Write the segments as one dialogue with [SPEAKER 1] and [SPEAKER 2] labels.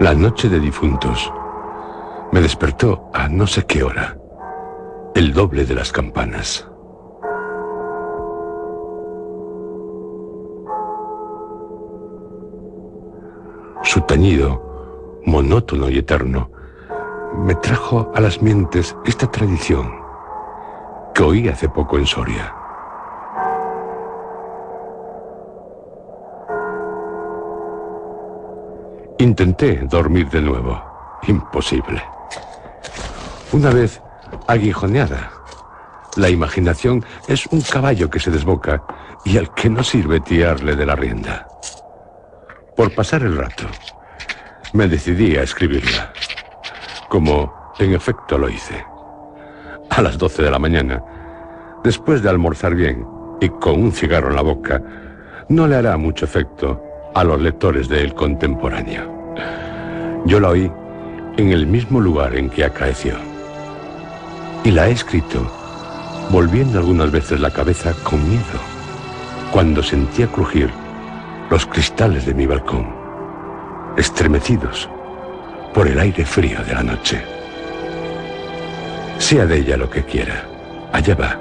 [SPEAKER 1] La noche de difuntos me despertó a no sé qué hora, el doble de las campanas. Su tañido, monótono y eterno, me trajo a las mientes esta tradición que oí hace poco en Soria. Intenté dormir de nuevo. Imposible. Una vez aguijoneada, la imaginación es un caballo que se desboca y al que no sirve tiarle de la rienda. Por pasar el rato, me decidí a escribirla, como en efecto lo hice. A las 12 de la mañana, después de almorzar bien y con un cigarro en la boca, no le hará mucho efecto a los lectores de El Contemporáneo. Yo la oí en el mismo lugar en que acaeció. Y la he escrito volviendo algunas veces la cabeza con miedo, cuando sentía crujir los cristales de mi balcón, estremecidos por el aire frío de la noche. Sea de ella lo que quiera, allá va,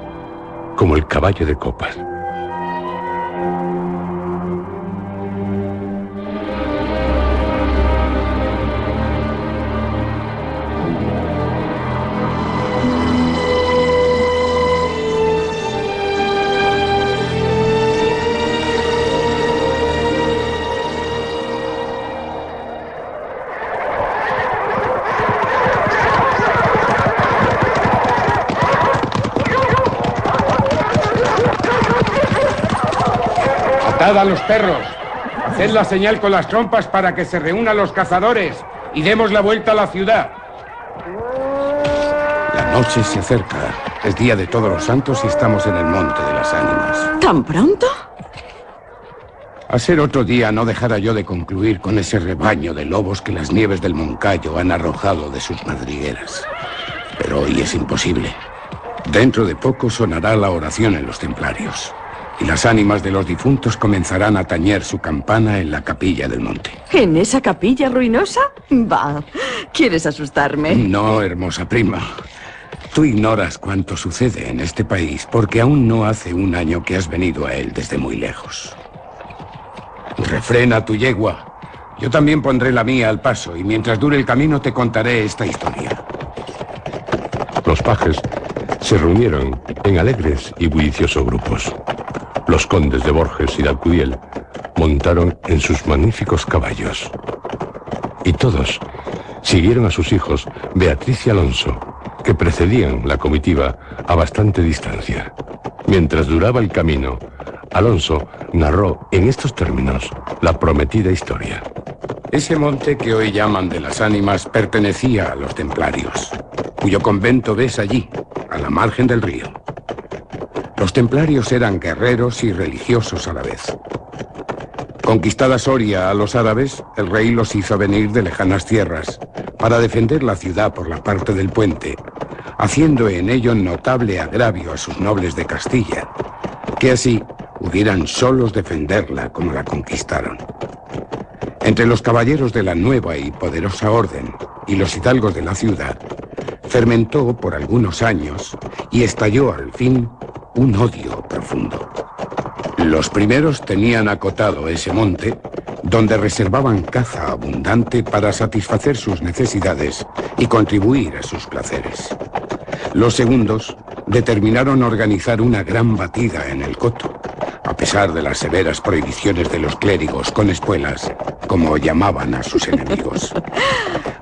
[SPEAKER 1] como el caballo de copas.
[SPEAKER 2] ¡Atad a los perros! Haced la señal con las trompas para que se reúnan los cazadores y demos la vuelta a la ciudad. La noche se acerca. Es día de Todos los Santos y estamos en el Monte de las Ánimas.
[SPEAKER 3] ¿Tan pronto?
[SPEAKER 2] A ser otro día no dejara yo de concluir con ese rebaño de lobos que las nieves del Moncayo han arrojado de sus madrigueras. Pero hoy es imposible. Dentro de poco sonará la oración en los templarios. Y las ánimas de los difuntos comenzarán a tañer su campana en la capilla del monte.
[SPEAKER 3] ¿En esa capilla ruinosa? Va, ¿quieres asustarme?
[SPEAKER 2] No, hermosa prima. Tú ignoras cuánto sucede en este país porque aún no hace un año que has venido a él desde muy lejos. Refrena tu yegua. Yo también pondré la mía al paso y mientras dure el camino te contaré esta historia.
[SPEAKER 1] Los pajes se reunieron en alegres y bulliciosos grupos. Los condes de Borges y de Alcudiel montaron en sus magníficos caballos. Y todos siguieron a sus hijos Beatriz y Alonso, que precedían la comitiva a bastante distancia. Mientras duraba el camino, Alonso narró en estos términos la prometida historia.
[SPEAKER 2] Ese monte que hoy llaman de las Ánimas pertenecía a los templarios, cuyo convento ves allí, a la margen del río. Los templarios eran guerreros y religiosos a la vez. Conquistada Soria a los árabes, el rey los hizo venir de lejanas tierras para defender la ciudad por la parte del puente, haciendo en ello notable agravio a sus nobles de Castilla, que así pudieran solos defenderla como la conquistaron. Entre los caballeros de la nueva y poderosa orden y los hidalgos de la ciudad, fermentó por algunos años y estalló al fin un odio profundo. Los primeros tenían acotado ese monte, donde reservaban caza abundante para satisfacer sus necesidades y contribuir a sus placeres. Los segundos determinaron organizar una gran batida en el coto, a pesar de las severas prohibiciones de los clérigos con espuelas, como llamaban a sus enemigos.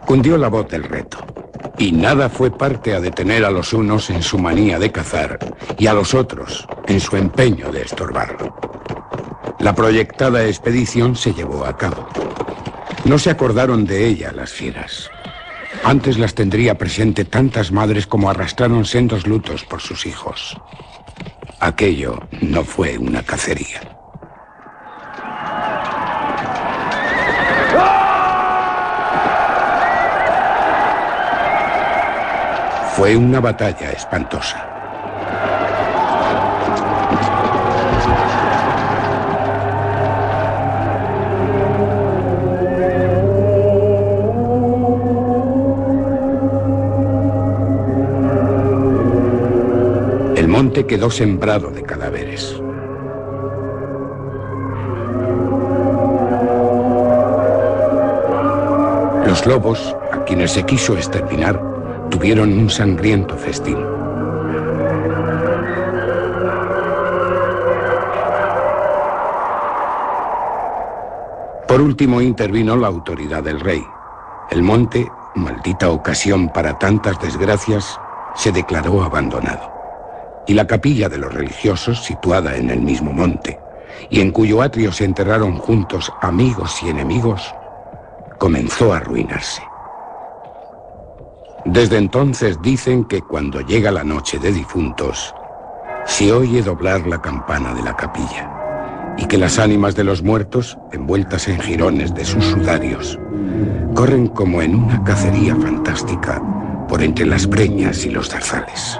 [SPEAKER 2] Cundió la voz del reto. Y nada fue parte a detener a los unos en su manía de cazar y a los otros en su empeño de estorbarlo. La proyectada expedición se llevó a cabo. No se acordaron de ella las fieras. Antes las tendría presente tantas madres como arrastraron sendos lutos por sus hijos. Aquello no fue una cacería. Fue una batalla espantosa. monte quedó sembrado de cadáveres. Los lobos, a quienes se quiso exterminar, tuvieron un sangriento festín. Por último intervino la autoridad del rey. El monte, maldita ocasión para tantas desgracias, se declaró abandonado. Y la capilla de los religiosos, situada en el mismo monte, y en cuyo atrio se enterraron juntos amigos y enemigos, comenzó a arruinarse. Desde entonces dicen que cuando llega la noche de difuntos, se oye doblar la campana de la capilla, y que las ánimas de los muertos, envueltas en jirones de sus sudarios, corren como en una cacería fantástica por entre las breñas y los zarzales.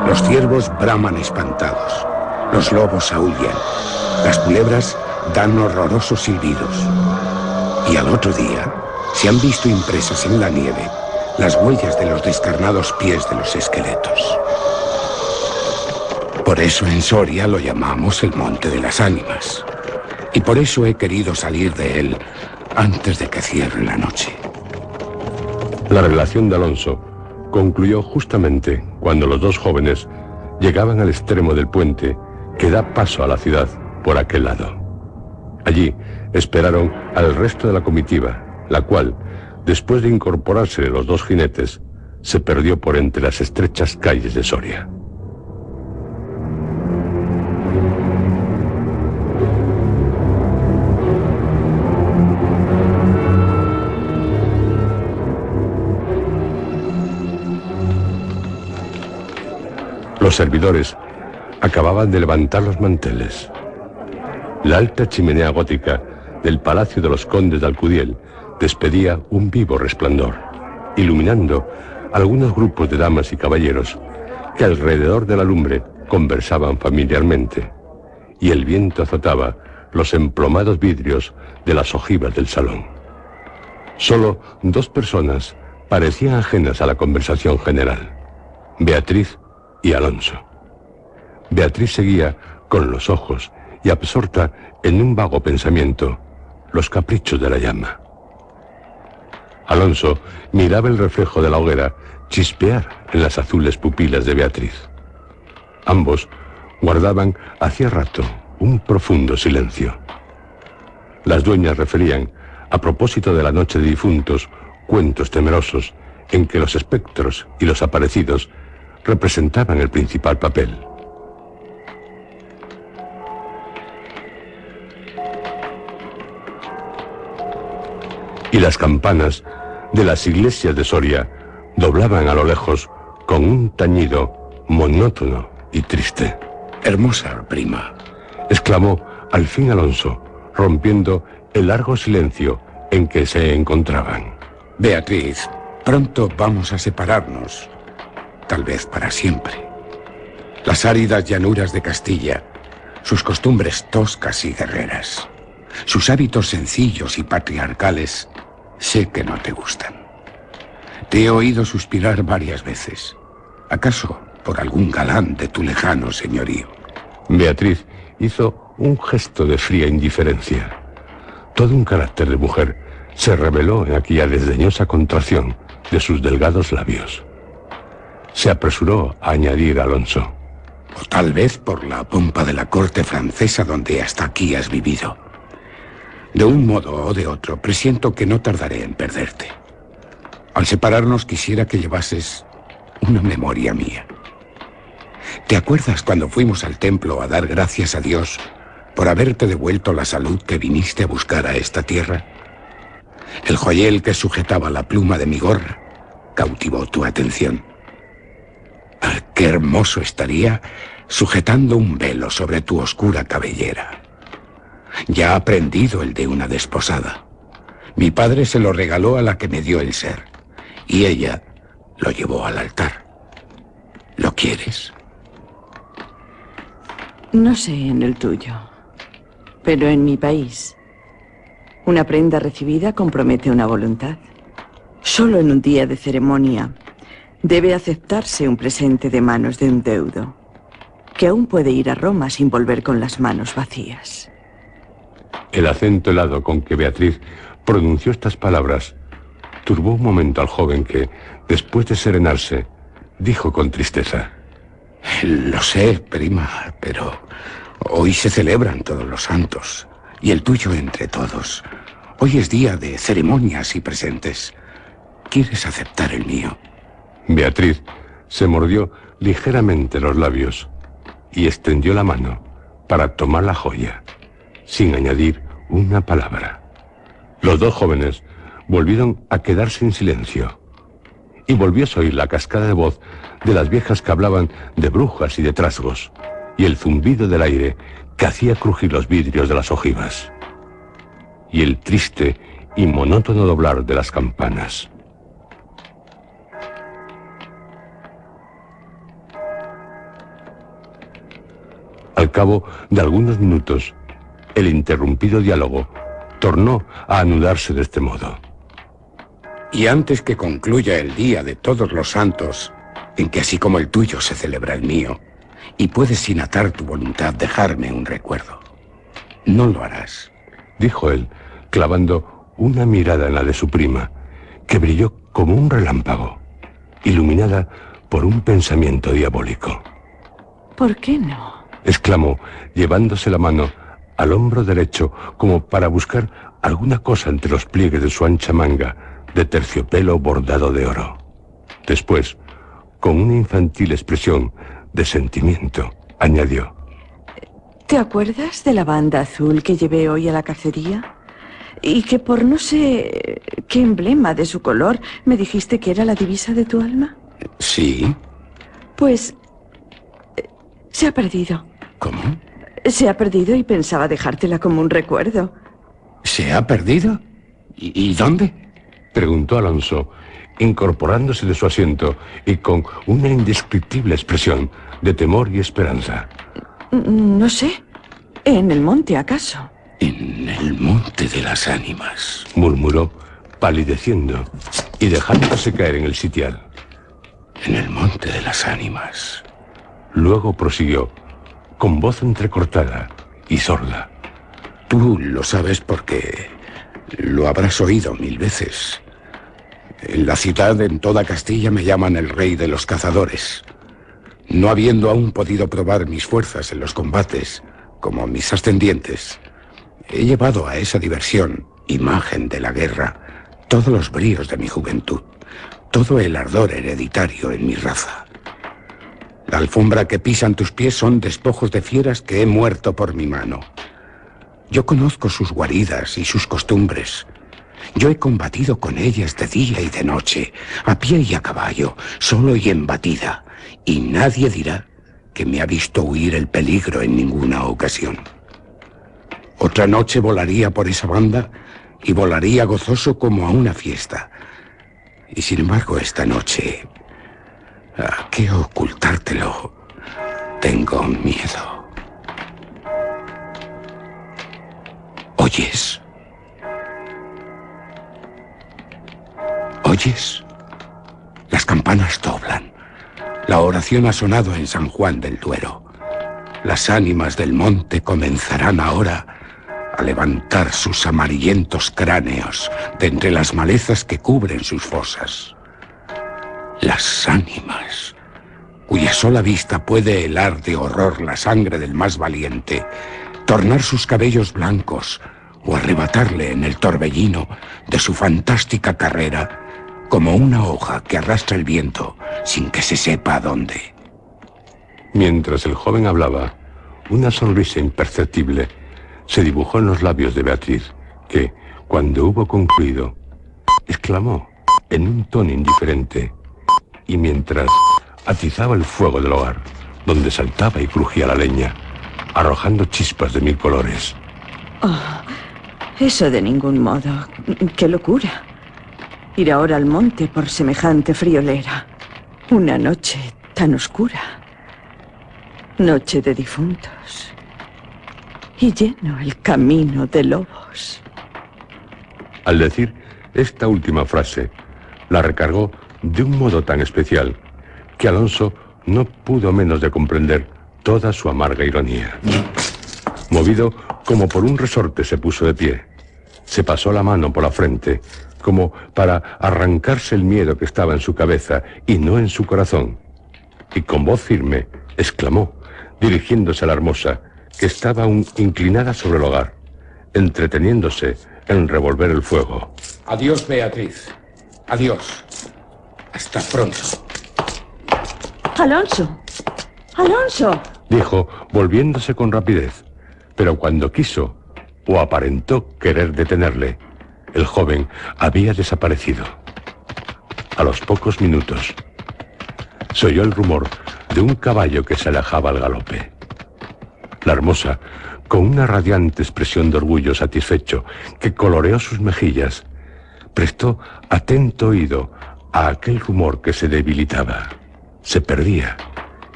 [SPEAKER 2] Los ciervos braman espantados, los lobos aúllan, las culebras dan horrorosos silbidos. Y al otro día se han visto impresas en la nieve las huellas de los descarnados pies de los esqueletos. Por eso en Soria lo llamamos el Monte de las Ánimas. Y por eso he querido salir de él antes de que cierre la noche.
[SPEAKER 1] La revelación de Alonso concluyó justamente cuando los dos jóvenes llegaban al extremo del puente que da paso a la ciudad por aquel lado. Allí esperaron al resto de la comitiva, la cual, después de incorporarse los dos jinetes, se perdió por entre las estrechas calles de Soria. Los servidores acababan de levantar los manteles. La alta chimenea gótica del Palacio de los Condes de Alcudiel despedía un vivo resplandor, iluminando algunos grupos de damas y caballeros que alrededor de la lumbre conversaban familiarmente, y el viento azotaba los emplomados vidrios de las ojivas del salón. Solo dos personas parecían ajenas a la conversación general: Beatriz y Alonso. Beatriz seguía con los ojos y absorta en un vago pensamiento los caprichos de la llama. Alonso miraba el reflejo de la hoguera chispear en las azules pupilas de Beatriz. Ambos guardaban hacía rato un profundo silencio. Las dueñas referían, a propósito de la noche de difuntos, cuentos temerosos en que los espectros y los aparecidos representaban el principal papel. Y las campanas de las iglesias de Soria doblaban a lo lejos con un tañido monótono y triste.
[SPEAKER 2] «Hermosa prima»,
[SPEAKER 1] exclamó al fin Alonso, rompiendo el largo silencio en que se encontraban.
[SPEAKER 2] «Beatriz, pronto vamos a separarnos, tal vez para siempre. Las áridas llanuras de Castilla, sus costumbres toscas y guerreras, sus hábitos sencillos y patriarcales, sé que no te gustan. Te he oído suspirar varias veces, acaso por algún galán de tu lejano señorío».
[SPEAKER 1] Beatriz hizo un gesto de fría indiferencia. Todo un carácter de mujer se reveló en aquella desdeñosa contracción de sus delgados labios. Se apresuró a añadir Alonso:
[SPEAKER 2] «O tal vez por la pompa de la corte francesa donde hasta aquí has vivido. De un modo o de otro, presiento que no tardaré en perderte. Al separarnos quisiera que llevases una memoria mía. ¿Te acuerdas cuando fuimos al templo a dar gracias a Dios por haberte devuelto la salud que viniste a buscar a esta tierra? El joyel que sujetaba la pluma de mi gorra cautivó tu atención. Ah, qué hermoso estaría sujetando un velo sobre tu oscura cabellera. Ya ha prendido el de una desposada. Mi padre se lo regaló a la que me dio el ser, y ella lo llevó al altar. ¿Lo quieres?
[SPEAKER 3] No sé en el tuyo, pero en mi país, una prenda recibida compromete una voluntad. Solo en un día de ceremonia debe aceptarse un presente de manos de un deudo, que aún puede ir a Roma sin volver con las manos vacías.
[SPEAKER 1] El acento helado con que Beatriz pronunció estas palabras turbó un momento al joven que, después de serenarse, dijo con tristeza:
[SPEAKER 2] Lo sé, prima, pero hoy se celebran todos los santos, y el tuyo entre todos. Hoy es día de ceremonias y presentes. ¿Quieres aceptar el mío?
[SPEAKER 1] Beatriz se mordió ligeramente los labios y extendió la mano para tomar la joya, sin añadir una palabra. Los dos jóvenes volvieron a quedarse en silencio, y volvió a oír la cascada de voz de las viejas que hablaban de brujas y de trasgos, y el zumbido del aire que hacía crujir los vidrios de las ojivas, y el triste y monótono doblar de las campanas. Al cabo de algunos minutos, el interrumpido diálogo tornó a anudarse de este modo.
[SPEAKER 2] Y antes que concluya el día de todos los santos, en que así como el tuyo se celebra el mío, y puedes sin atar tu voluntad dejarme un recuerdo, no lo harás,
[SPEAKER 1] dijo él, clavando una mirada en la de su prima, que brilló como un relámpago, iluminada por un pensamiento diabólico.
[SPEAKER 3] ¿Por qué no?
[SPEAKER 1] Exclamó, llevándose la mano al hombro derecho como para buscar alguna cosa entre los pliegues de su ancha manga de terciopelo bordado de oro. Después, con una infantil expresión de sentimiento, añadió:
[SPEAKER 3] ¿Te acuerdas de la banda azul que llevé hoy a la cacería? Y que por no sé qué emblema de su color me dijiste que era la divisa de tu alma.
[SPEAKER 2] ¿Sí?
[SPEAKER 3] Pues se ha perdido.
[SPEAKER 2] ¿Cómo?
[SPEAKER 3] Se ha perdido y pensaba dejártela como un recuerdo.
[SPEAKER 2] ¿Se ha perdido? ¿Y dónde?
[SPEAKER 1] Preguntó Alonso, incorporándose de su asiento y con una indescriptible expresión de temor y esperanza.
[SPEAKER 3] No sé. ¿En el monte, acaso?
[SPEAKER 2] En el monte de las ánimas,
[SPEAKER 1] murmuró, palideciendo y dejándose caer en el sitial.
[SPEAKER 2] En el monte de las ánimas.
[SPEAKER 1] Luego prosiguió, con voz entrecortada y sorda:
[SPEAKER 2] Tú lo sabes porque lo habrás oído 1000 veces. En la ciudad, en toda Castilla, me llaman el rey de los cazadores. No habiendo aún podido probar mis fuerzas en los combates, como mis ascendientes, he llevado a esa diversión, imagen de la guerra, todos los bríos de mi juventud, todo el ardor hereditario en mi raza. La alfombra que pisan tus pies son despojos de fieras que he muerto por mi mano. Yo conozco sus guaridas y sus costumbres. Yo he combatido con ellas de día y de noche, a pie y a caballo, solo y en batida, y nadie dirá que me ha visto huir el peligro en ninguna ocasión. Otra noche volaría por esa banda y volaría gozoso como a una fiesta. Y sin embargo, esta noche, ¿a qué ocultártelo? Tengo miedo. ¿Oyes? ¿Oyes? Las campanas doblan. La oración ha sonado en San Juan del Duero. Las ánimas del monte comenzarán ahora a levantar sus amarillentos cráneos de entre las malezas que cubren sus fosas. Las ánimas, cuya sola vista puede helar de horror la sangre del más valiente, tornar sus cabellos blancos o arrebatarle en el torbellino de su fantástica carrera como una hoja que arrastra el viento sin que se sepa a dónde.
[SPEAKER 1] Mientras el joven hablaba, una sonrisa imperceptible se dibujó en los labios de Beatriz, que, cuando hubo concluido, exclamó en un tono indiferente, y mientras atizaba el fuego del hogar, donde saltaba y crujía la leña, arrojando chispas de 1000 colores:
[SPEAKER 3] Oh, eso de ningún modo. ¡Qué locura! Ir ahora al monte por semejante friolera. Una noche tan oscura. Noche de difuntos. Y lleno el camino de lobos.
[SPEAKER 1] Al decir esta última frase, la recargó de un modo tan especial que Alonso no pudo menos de comprender toda su amarga ironía. Movido como por un resorte, se puso de pie. Se pasó la mano por la frente, como para arrancarse el miedo que estaba en su cabeza y no en su corazón. Y con voz firme exclamó, dirigiéndose a la hermosa, que estaba aún inclinada sobre el hogar, entreteniéndose en revolver el fuego.
[SPEAKER 2] Adiós, Beatriz. Adiós. Hasta pronto.
[SPEAKER 3] ¡Alonso! ¡Alonso!
[SPEAKER 1] Dijo, volviéndose con rapidez. Pero cuando quiso, o aparentó querer detenerle, el joven había desaparecido. A los pocos minutos, se oyó el rumor de un caballo que se alejaba al galope. La hermosa, con una radiante expresión de orgullo satisfecho que coloreó sus mejillas, prestó atento oído a aquel rumor que se debilitaba, se perdía,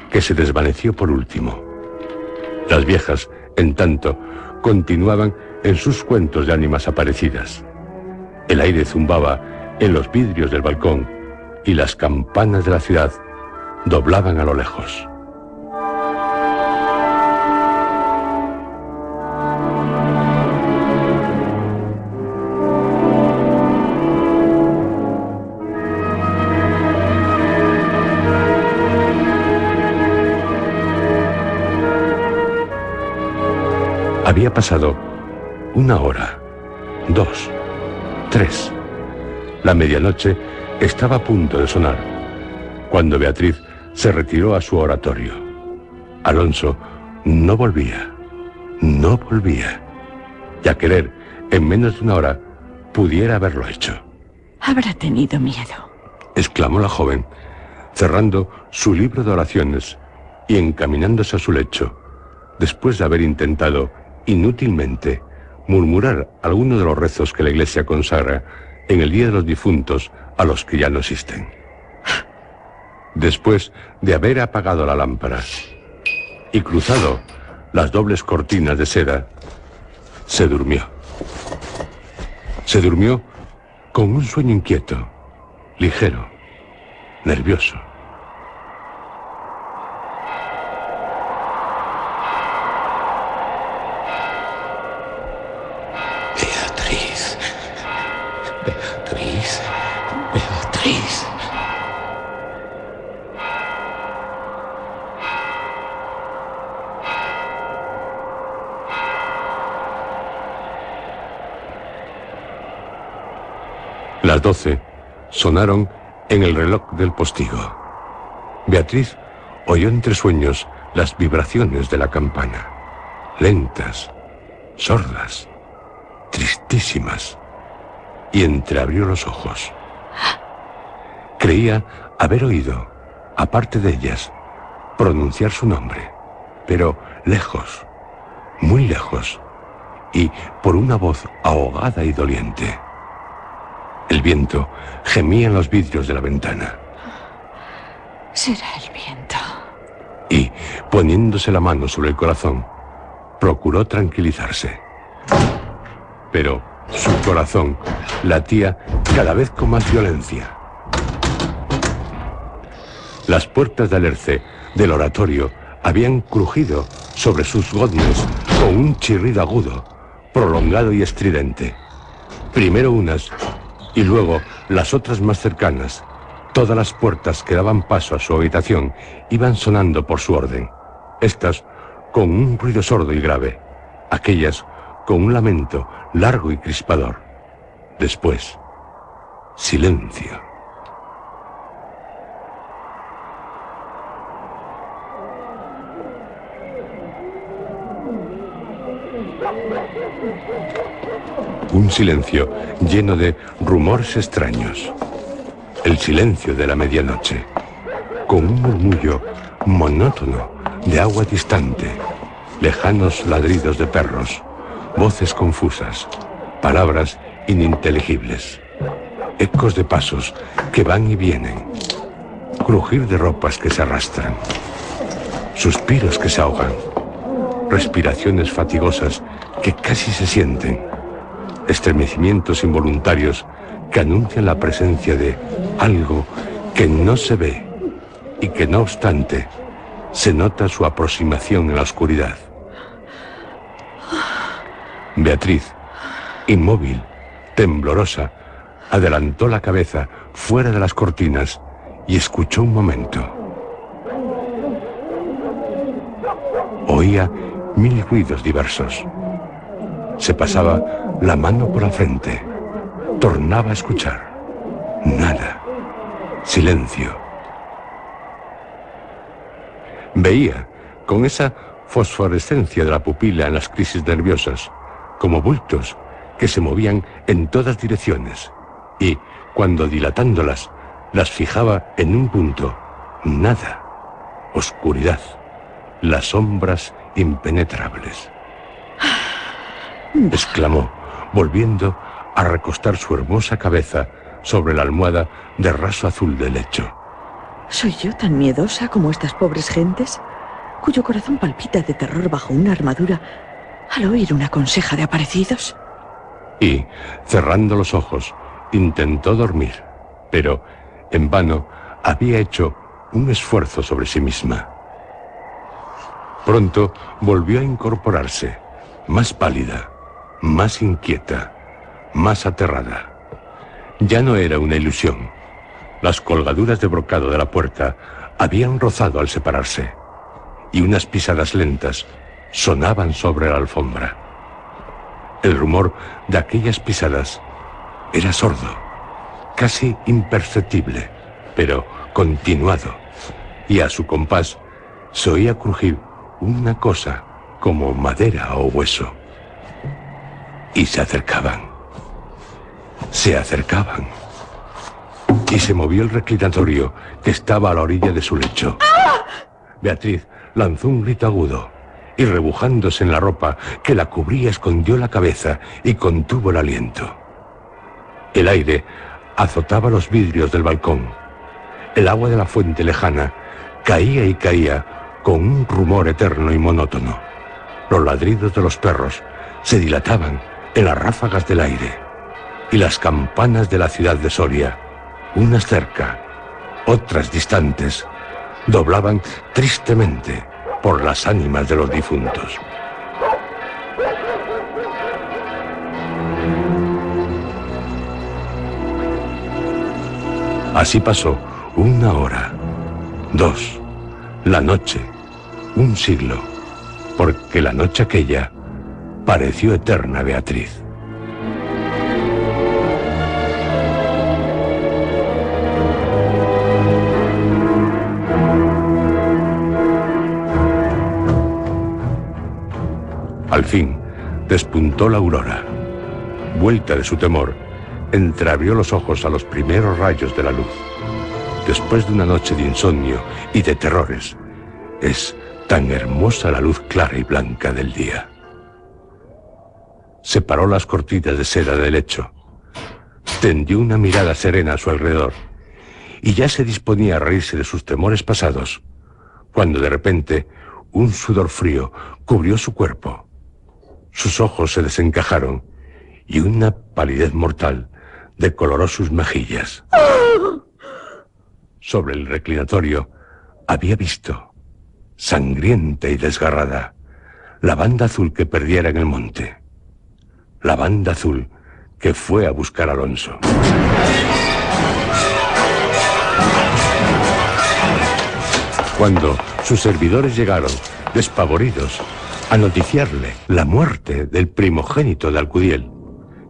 [SPEAKER 1] que se desvaneció por último. Las viejas, en tanto, continuaban en sus cuentos de ánimas aparecidas. El aire zumbaba en los vidrios del balcón y las campanas de la ciudad doblaban a lo lejos. Había pasado 1 hora, 2, 3. La medianoche estaba a punto de sonar, cuando Beatriz se retiró a su oratorio. Alonso no volvía, y a querer, en menos de 1 hora, pudiera haberlo hecho.
[SPEAKER 3] Habrá tenido miedo,
[SPEAKER 1] exclamó la joven, cerrando su libro de oraciones y encaminándose a su lecho, después de haber intentado inútilmente murmurar algunos de los rezos que la Iglesia consagra en el Día de los Difuntos a los que ya no existen. Después de haber apagado la lámpara y cruzado las dobles cortinas de seda, se durmió. Se durmió con un sueño inquieto, ligero, nervioso.
[SPEAKER 2] Beatriz.
[SPEAKER 1] Las 12 sonaron en el reloj del postigo. Beatriz oyó entre sueños las vibraciones de la campana, lentas, sordas, tristísimas, y entreabrió los ojos. Creía haber oído, aparte de ellas, pronunciar su nombre, pero lejos, muy lejos, y por una voz ahogada y doliente. El viento gemía en los vidrios de la ventana.
[SPEAKER 3] Será el viento.
[SPEAKER 1] Y, poniéndose la mano sobre el corazón, procuró tranquilizarse. Pero su corazón latía cada vez con más violencia. Las puertas de alerce del oratorio habían crujido sobre sus goznes con un chirrido agudo, prolongado y estridente. Primero unas y luego las otras más cercanas. Todas las puertas que daban paso a su habitación iban sonando por su orden. Estas con un ruido sordo y grave, aquellas con un lamento largo y crispador. Después, silencio. Un silencio lleno de rumores extraños. El silencio de la medianoche, con un murmullo monótono de agua distante, lejanos ladridos de perros, voces confusas, palabras ininteligibles, ecos de pasos que van y vienen, crujir de ropas que se arrastran, suspiros que se ahogan, respiraciones fatigosas que casi se sienten, estremecimientos involuntarios que anuncian la presencia de algo que no se ve y que no obstante se nota su aproximación en la oscuridad. Beatriz, inmóvil, temblorosa, adelantó la cabeza fuera de las cortinas y escuchó un momento. Oía mil ruidos diversos. Se pasaba la mano por la frente. Tornaba a escuchar. Nada. Silencio. Veía, con esa fosforescencia de la pupila en las crisis nerviosas, como bultos que se movían en todas direcciones y, cuando dilatándolas, las fijaba en un punto. Nada. Oscuridad. Las sombras impenetrables. Exclamó, volviendo a recostar su hermosa cabeza sobre la almohada de raso azul del lecho.
[SPEAKER 3] ¿Soy yo tan miedosa como estas pobres gentes, cuyo corazón palpita de terror bajo una armadura al oír una conseja de aparecidos?
[SPEAKER 1] Y, cerrando los ojos, intentó dormir, pero, en vano, había hecho un esfuerzo sobre sí misma. Pronto volvió a incorporarse, más pálida, más inquieta, más aterrada. Ya no era una ilusión. Las colgaduras de brocado de la puerta habían rozado al separarse, y unas pisadas lentas sonaban sobre la alfombra. El rumor de aquellas pisadas era sordo, casi imperceptible, pero continuado, y a su compás se oía crujir una cosa como madera o hueso. Y se acercaban. Se acercaban. Y se movió el reclinatorio que estaba a la orilla de su lecho. Beatriz lanzó un grito agudo y, rebujándose en la ropa que la cubría, escondió la cabeza y contuvo el aliento. El aire azotaba los vidrios del balcón. El agua de la fuente lejana caía y caía con un rumor eterno y monótono. Los ladridos de los perros se dilataban en las ráfagas del aire, y las campanas de la ciudad de Soria, unas cerca, otras distantes, doblaban tristemente por las ánimas de los difuntos. Así pasó 1 hora, 2, la noche, 1 siglo, porque la noche aquella pareció eterna a Beatriz. Al fin, despuntó la aurora. Vuelta de su temor, entreabrió los ojos a los primeros rayos de la luz. Después de una noche de insomnio y de terrores, es tan hermosa la luz clara y blanca del día. Separó las cortinas de seda del lecho, tendió una mirada serena a su alrededor y ya se disponía a reírse de sus temores pasados, cuando de repente un sudor frío cubrió su cuerpo. Sus ojos se desencajaron y una palidez mortal decoloró sus mejillas. Sobre el reclinatorio había visto, sangrienta y desgarrada, la banda azul que perdiera en el monte. La banda azul que fue a buscar a Alonso. Cuando sus servidores llegaron, despavoridos, a noticiarle la muerte del primogénito de Alcudiel,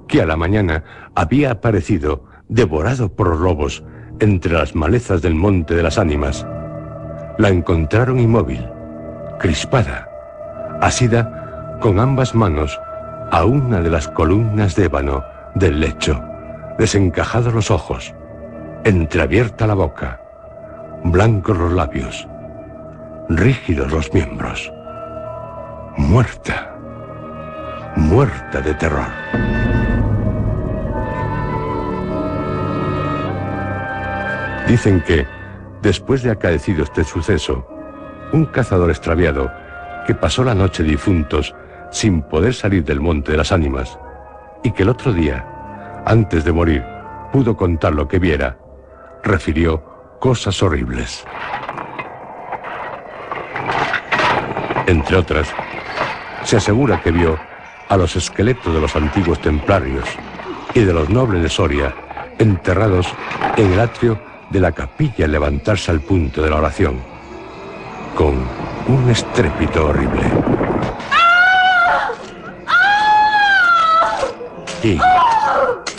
[SPEAKER 1] que a la mañana había aparecido devorado por los lobos entre las malezas del Monte de las Ánimas, la encontraron inmóvil, crispada, asida con ambas manos a una de las columnas de ébano del lecho, desencajados los ojos, entreabierta la boca, blancos los labios, rígidos los miembros. Muerta, muerta de terror. Dicen que, después de acaecido este suceso, un cazador extraviado que pasó la noche de difuntos sin poder salir del Monte de las Ánimas, y que el otro día, antes de morir, pudo contar lo que viera, refirió cosas horribles. Entre otras, se asegura que vio a los esqueletos de los antiguos templarios y de los nobles de Soria enterrados en el atrio de la capilla al levantarse al punto de la oración, con un estrépito horrible. Y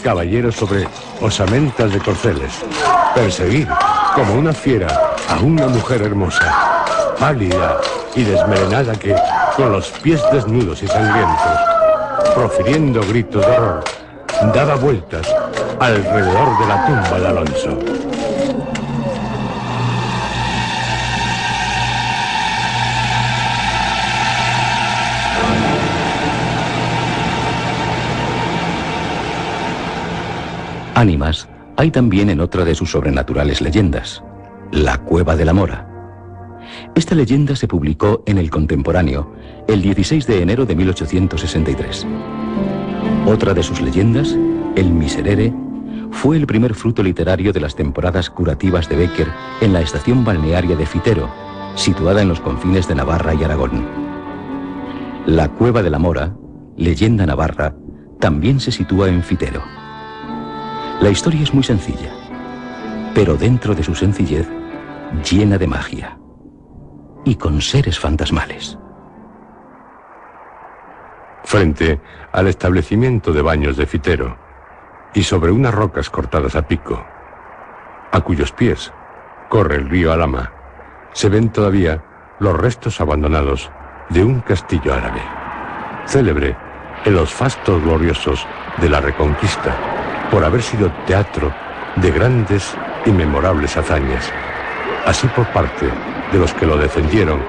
[SPEAKER 1] caballeros sobre osamentas de corceles, perseguir como una fiera a una mujer hermosa, pálida y desmelenada que, con los pies desnudos y sangrientos, profiriendo gritos de horror, daba vueltas alrededor de la tumba de Alonso.
[SPEAKER 4] Ánimas hay también en otra de sus sobrenaturales leyendas, la Cueva de la Mora. Esta leyenda se publicó en El Contemporáneo el 16 de enero de 1863. Otra de sus leyendas, el Miserere, fue el primer fruto literario de las temporadas curativas de Bécquer en la estación balnearia de Fitero, situada en los confines de Navarra y Aragón. La Cueva de la Mora, leyenda navarra, también se sitúa en Fitero. La historia es muy sencilla, pero dentro de su sencillez, llena de magia y con seres fantasmales.
[SPEAKER 1] Frente al establecimiento de baños de Fitero y sobre unas rocas cortadas a pico, a cuyos pies corre el río Alhama, se ven todavía los restos abandonados de un castillo árabe, célebre en los fastos gloriosos de la Reconquista, por haber sido teatro de grandes y memorables hazañas, así por parte de los que lo defendieron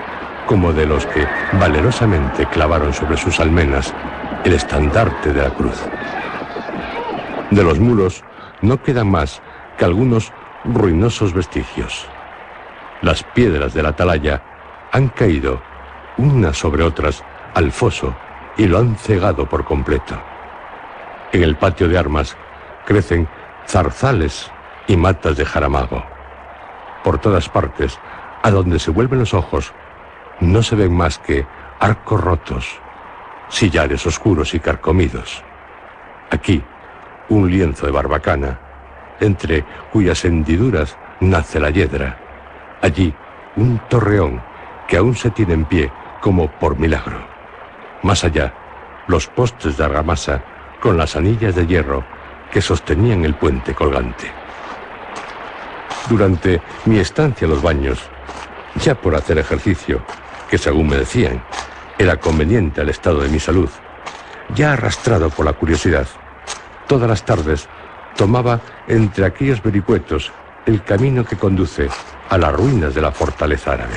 [SPEAKER 1] como de los que valerosamente clavaron sobre sus almenas el estandarte de la cruz. De los muros no quedan más que algunos ruinosos vestigios. Las piedras de la atalaya han caído unas sobre otras al foso y lo han cegado por completo. En el patio de armas crecen zarzales y matas de jaramago. Por todas partes, a donde se vuelven los ojos, no se ven más que arcos rotos, sillares oscuros y carcomidos. Aquí, un lienzo de barbacana, entre cuyas hendiduras nace la hiedra. Allí, un torreón que aún se tiene en pie como por milagro. Más allá, los postes de argamasa con las anillas de hierro que sostenían el puente colgante. Durante mi estancia en los baños, ya por hacer ejercicio, que según me decían, era conveniente al estado de mi salud, ya arrastrado por la curiosidad, todas las tardes tomaba entre aquellos vericuetos el camino que conduce a las ruinas de la fortaleza árabe.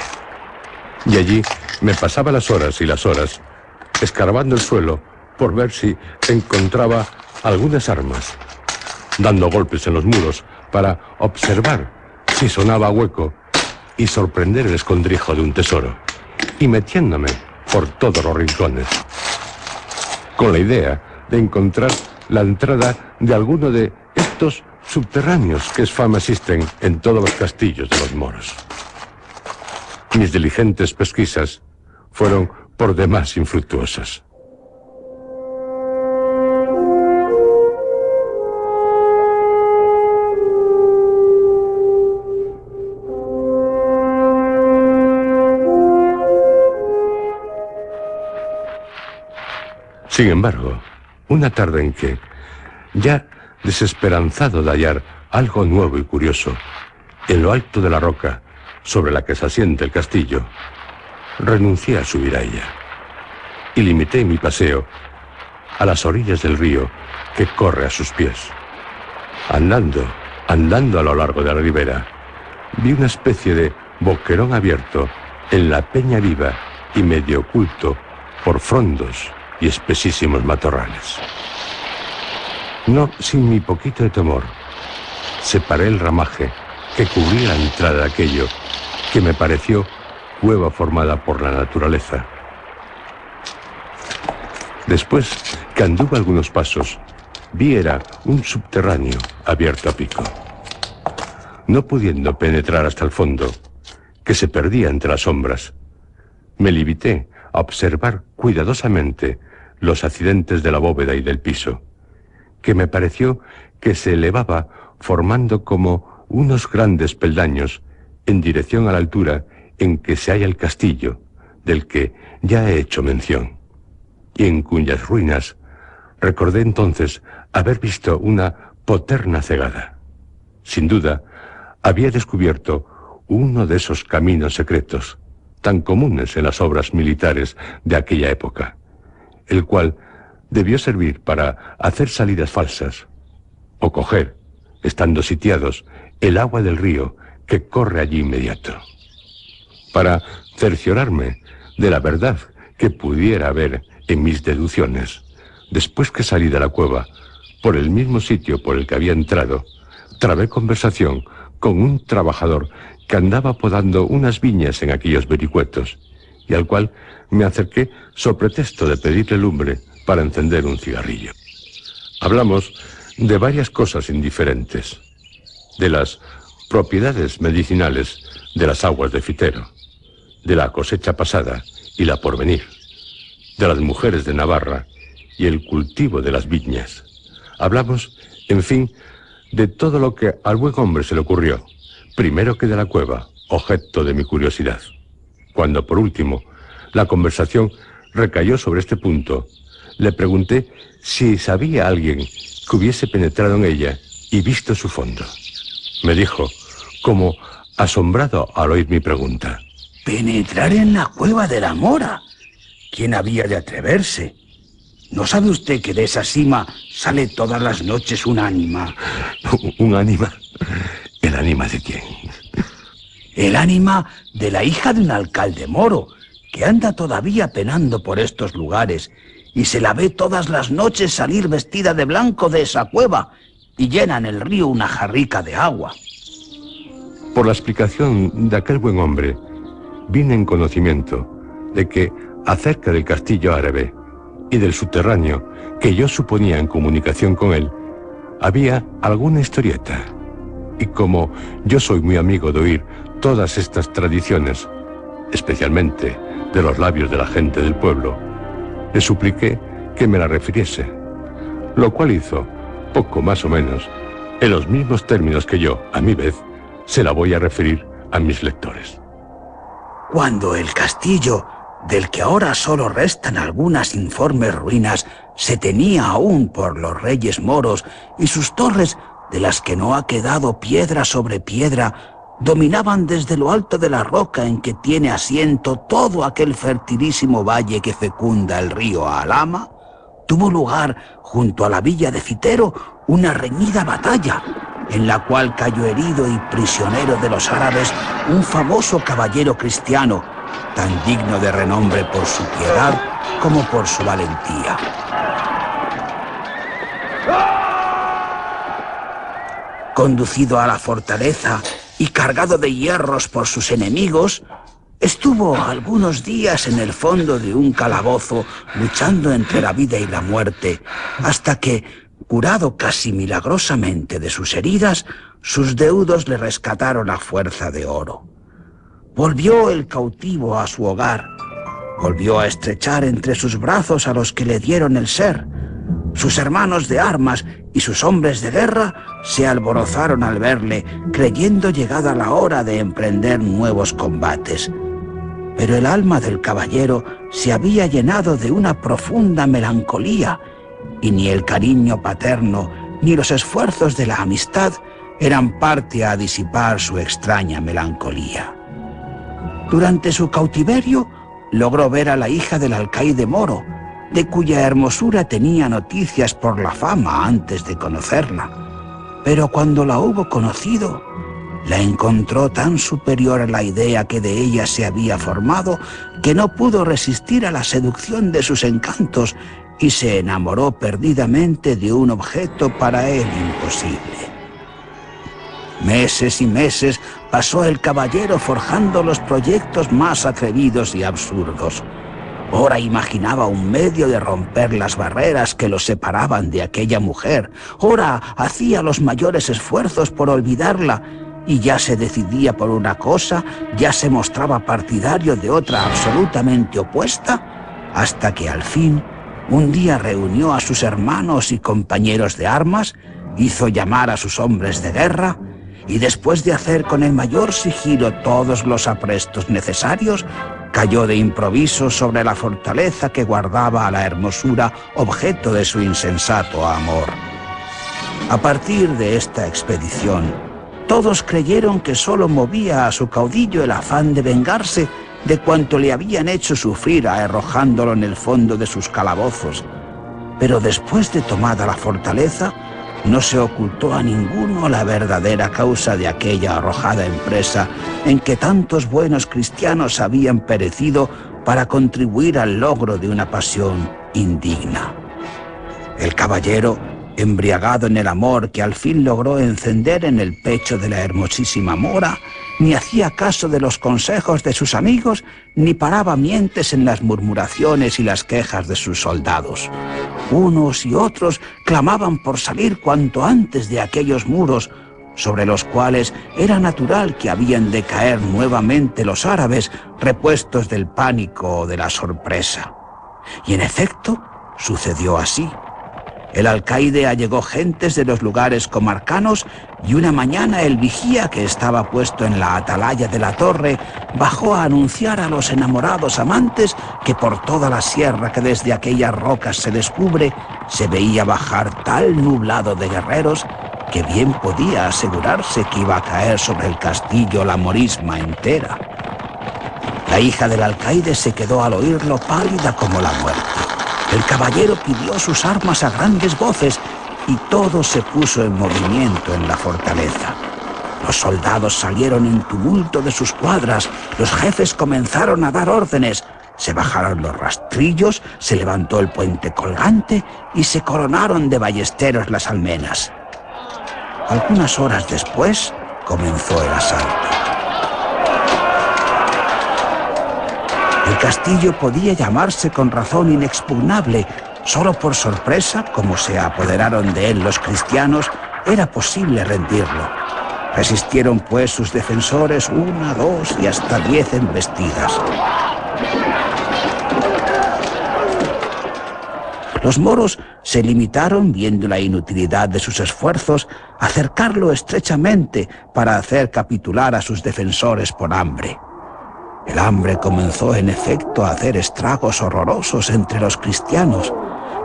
[SPEAKER 1] Y allí me pasaba las horas y las horas escarbando el suelo por ver si encontraba algunas armas, dando golpes en los muros para observar si sonaba hueco y sorprender el escondrijo de un tesoro, y metiéndome por todos los rincones, con la idea de encontrar la entrada de alguno de estos subterráneos que es fama existen en todos los castillos de los moros. Mis diligentes pesquisas fueron por demás infructuosas. Sin embargo, una tarde en que, ya desesperanzado de hallar algo nuevo y curioso, en lo alto de la roca sobre la que se asienta el castillo, renuncié a subir a ella y limité mi paseo a las orillas del río que corre a sus pies. Andando a lo largo de la ribera, vi una especie de boquerón abierto en la peña viva y medio oculto por frondos y espesísimos matorrales. No sin mi poquito de temor, separé el ramaje que cubría la entrada de aquello que me pareció cueva formada por la naturaleza. Después que anduve algunos pasos, vi era un subterráneo abierto a pico. No pudiendo penetrar hasta el fondo, que se perdía entre las sombras, me limité a observar cuidadosamente los accidentes de la bóveda y del piso, que me pareció que se elevaba formando como unos grandes peldaños en dirección a la altura en que se halla el castillo, del que ya he hecho mención, y en cuyas ruinas recordé entonces haber visto una poterna cegada. Sin duda, había descubierto uno de esos caminos secretos, tan comunes en las obras militares de aquella época, el cual debió servir para hacer salidas falsas, o coger, estando sitiados, el agua del río que corre allí inmediato. Para cerciorarme de la verdad que pudiera haber en mis deducciones, después que salí de la cueva, por el mismo sitio por el que había entrado, trabé conversación con un trabajador que andaba podando unas viñas en aquellos vericuetos, y al cual me acerqué so pretexto de pedirle lumbre para encender un cigarrillo. Hablamos de varias cosas indiferentes, de las propiedades medicinales de las aguas de Fitero, de la cosecha pasada y la porvenir, de las mujeres de Navarra y el cultivo de las viñas. Hablamos, en fin, de todo lo que al buen hombre se le ocurrió, primero que de la cueva, objeto de mi curiosidad. Cuando, por último, la conversación recayó sobre este punto, le pregunté si sabía alguien que hubiese penetrado en ella y visto su fondo. Me dijo, como asombrado al oír mi pregunta:
[SPEAKER 5] ¿penetrar en la cueva de la Mora? ¿Quién había de atreverse? ¿No sabe usted que de esa cima sale todas las noches un ánima?
[SPEAKER 1] ¿Un ánima? ¿El ánima de quién?
[SPEAKER 5] El ánima de la hija de un alcalde moro, que anda todavía penando por estos lugares, y se la ve todas las noches salir vestida de blanco de esa cueva, y llena en el río una jarrica de agua.
[SPEAKER 1] Por la explicación de aquel buen hombre, vine en conocimiento de que acerca del castillo árabe y del subterráneo que yo suponía en comunicación con él, había alguna historieta. Y como yo soy muy amigo de oír todas estas tradiciones, especialmente de los labios de la gente del pueblo, le supliqué que me la refiriese, lo cual hizo, poco más o menos, en los mismos términos que yo, a mi vez, se la voy a referir a mis lectores.
[SPEAKER 5] Cuando el castillo, del que ahora solo restan algunas informes ruinas, se tenía aún por los reyes moros, y sus torres, de las que no ha quedado piedra sobre piedra, dominaban desde lo alto de la roca en que tiene asiento todo aquel fertilísimo valle que fecunda el río Alhama, tuvo lugar, junto a la villa de Fitero, una reñida batalla, en la cual cayó herido y prisionero de los árabes un famoso caballero cristiano, tan digno de renombre por su piedad como por su valentía. Conducido a la fortaleza y cargado de hierros por sus enemigos, estuvo algunos días en el fondo de un calabozo luchando entre la vida y la muerte, hasta que, curado casi milagrosamente de sus heridas, sus deudos le rescataron a fuerza de oro. Volvió el cautivo a su hogar, volvió a estrechar entre sus brazos a los que le dieron el ser. Sus hermanos de armas y sus hombres de guerra se alborozaron al verle, creyendo llegada la hora de emprender nuevos combates. Pero el alma del caballero se había llenado de una profunda melancolía, y ni el cariño paterno ni los esfuerzos de la amistad eran parte a disipar su extraña melancolía. Durante su cautiverio logró ver a la hija del alcaide moro, de cuya hermosura tenía noticias por la fama antes de conocerla. Pero cuando la hubo conocido, la encontró tan superior a la idea que de ella se había formado, que no pudo resistir a la seducción de sus encantos y se enamoró perdidamente de un objeto para él imposible. Meses y meses pasó el caballero forjando los proyectos más atrevidos y absurdos. Ora imaginaba un medio de romper las barreras que los separaban de aquella mujer. Ora hacía los mayores esfuerzos por olvidarla, y ya se decidía por una cosa, ya se mostraba partidario de otra absolutamente opuesta, hasta que al fin, un día reunió a sus hermanos y compañeros de armas, hizo llamar a sus hombres de guerra, y después de hacer con el mayor sigilo todos los aprestos necesarios, cayó de improviso sobre la fortaleza que guardaba a la hermosura objeto de su insensato amor. A partir de esta expedición, todos creyeron que solo movía a su caudillo el afán de vengarse de cuanto le habían hecho sufrir arrojándolo en el fondo de sus calabozos. Pero después de tomada la fortaleza, no se ocultó a ninguno la verdadera causa de aquella arrojada empresa en que tantos buenos cristianos habían perecido para contribuir al logro de una pasión indigna. El caballero, embriagado en el amor que al fin logró encender en el pecho de la hermosísima mora, ni hacía caso de los consejos de sus amigos, ni paraba mientes en las murmuraciones y las quejas de sus soldados. Unos y otros clamaban por salir cuanto antes de aquellos muros, sobre los cuales era natural que habían de caer nuevamente los árabes, repuestos del pánico o de la sorpresa. Y en efecto, sucedió así. El alcaide allegó gentes de los lugares comarcanos y una mañana el vigía, que estaba puesto en la atalaya de la torre, bajó a anunciar a los enamorados amantes que por toda la sierra que desde aquellas rocas se descubre, se veía bajar tal nublado de guerreros que bien podía asegurarse que iba a caer sobre el castillo la morisma entera. La hija del alcaide se quedó al oírlo pálida como la muerte. El caballero pidió sus armas a grandes voces y todo se puso en movimiento en la fortaleza. Los soldados salieron en tumulto de sus cuadras, los jefes comenzaron a dar órdenes, se bajaron los rastrillos, se levantó el puente colgante y se coronaron de ballesteros las almenas. Algunas horas después comenzó el asalto. El castillo podía llamarse con razón inexpugnable. Solo por sorpresa, como se apoderaron de él los cristianos, era posible rendirlo. Resistieron pues sus defensores 1, 2 y hasta 10 embestidas. Los moros se limitaron, viendo la inutilidad de sus esfuerzos, a cercarlo estrechamente para hacer capitular a sus defensores por hambre. El hambre comenzó en efecto a hacer estragos horrorosos entre los cristianos,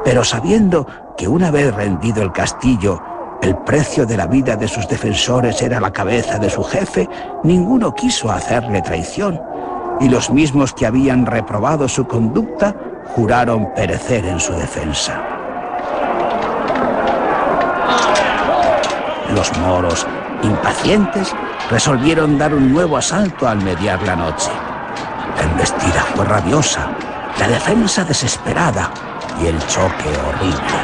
[SPEAKER 5] pero sabiendo que una vez rendido el castillo, el precio de la vida de sus defensores era la cabeza de su jefe, ninguno quiso hacerle traición, y los mismos que habían reprobado su conducta juraron perecer en su defensa. Los moros, impacientes, resolvieron dar un nuevo asalto al mediar la noche. La embestida fue rabiosa, la defensa desesperada y el choque horrible.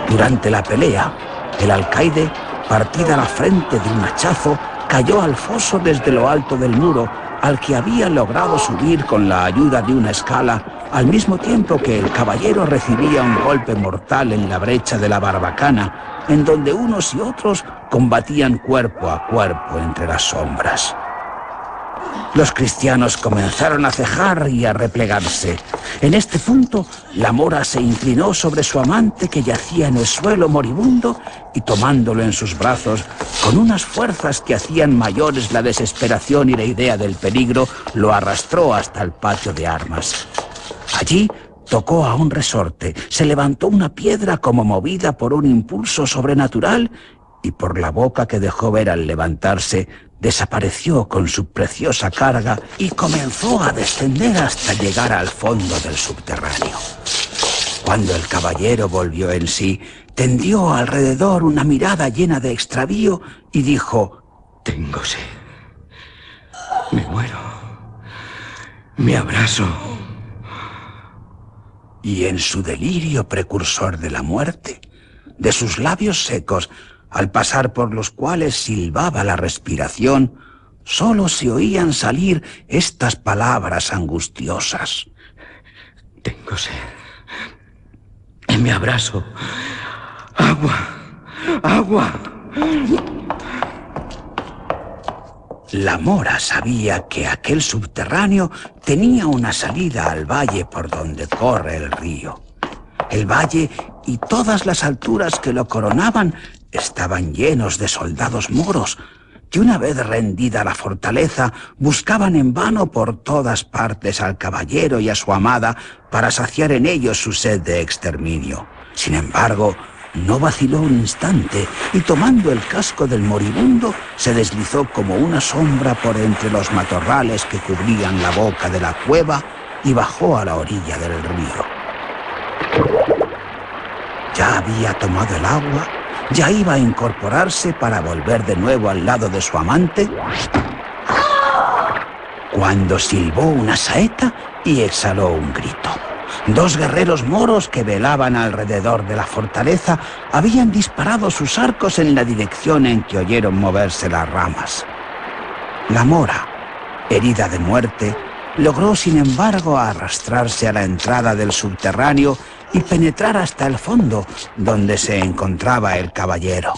[SPEAKER 5] Durante la pelea, el alcaide, partida la frente de un hachazo, cayó al foso desde lo alto del muro, al que había logrado subir con la ayuda de una escala, al mismo tiempo que el caballero recibía un golpe mortal en la brecha de la barbacana, en donde unos y otros combatían cuerpo a cuerpo entre las sombras. Los cristianos comenzaron a cejar y a replegarse. En este punto, la mora se inclinó sobre su amante, que yacía en el suelo moribundo, y tomándolo en sus brazos, con unas fuerzas que hacían mayores la desesperación y la idea del peligro, lo arrastró hasta el patio de armas. Allí tocó a un resorte, se levantó una piedra como movida por un impulso sobrenatural, y por la boca que dejó ver al levantarse, desapareció con su preciosa carga y comenzó a descender hasta llegar al fondo del subterráneo. Cuando el caballero volvió en sí, tendió alrededor una mirada llena de extravío y dijo:
[SPEAKER 2] Tengo sed. Me muero. Me abraso.
[SPEAKER 5] Y en su delirio precursor de la muerte, de sus labios secos, al pasar por los cuales silbaba la respiración, solo se oían salir estas palabras angustiosas:
[SPEAKER 4] Tengo sed. Me abrazo. Agua. Agua.
[SPEAKER 5] La mora sabía que aquel subterráneo tenía una salida al valle por donde corre el río. El valle y todas las alturas que lo coronaban estaban llenos de soldados moros, que una vez rendida la fortaleza buscaban en vano por todas partes al caballero y a su amada para saciar en ellos su sed de exterminio. Sin embargo, no vaciló un instante y tomando el casco del moribundo se deslizó como una sombra por entre los matorrales que cubrían la boca de la cueva y bajó a la orilla del río. Ya había tomado el agua, ya iba a incorporarse para volver de nuevo al lado de su amante, cuando silbó una saeta y exhaló un grito. 2 guerreros moros que velaban alrededor de la fortaleza habían disparado sus arcos en la dirección en que oyeron moverse las ramas. La mora, herida de muerte, logró sin embargo arrastrarse a la entrada del subterráneo y penetrar hasta el fondo, donde se encontraba el caballero.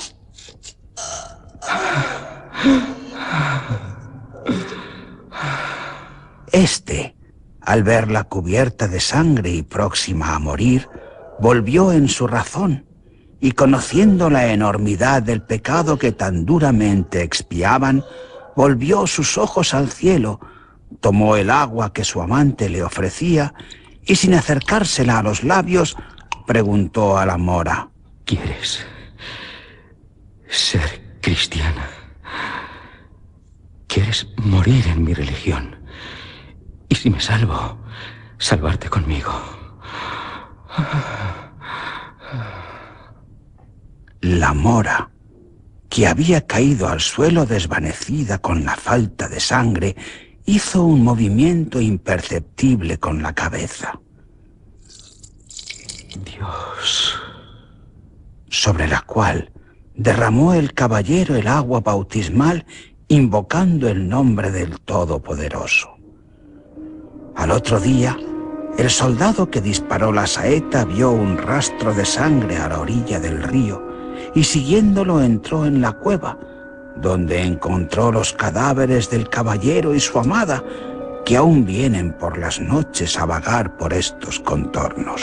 [SPEAKER 5] Este, al verla cubierta de sangre y próxima a morir, volvió en su razón y, conociendo la enormidad del pecado que tan duramente expiaban, volvió sus ojos al cielo, tomó el agua que su amante le ofrecía y, sin acercársela a los labios, preguntó a la mora:
[SPEAKER 4] ¿Quieres ser cristiana? ¿Quieres morir en mi religión? Y si me salvo, salvarte conmigo.
[SPEAKER 5] La mora, que había caído al suelo desvanecida con la falta de sangre, hizo un movimiento imperceptible con la cabeza.
[SPEAKER 4] Dios.
[SPEAKER 5] Sobre la cual derramó el caballero el agua bautismal, invocando el nombre del Todopoderoso. Al otro día, el soldado que disparó la saeta vio un rastro de sangre a la orilla del río y, siguiéndolo, entró en la cueva, donde encontró los cadáveres del caballero y su amada, que aún vienen por las noches a vagar por estos contornos.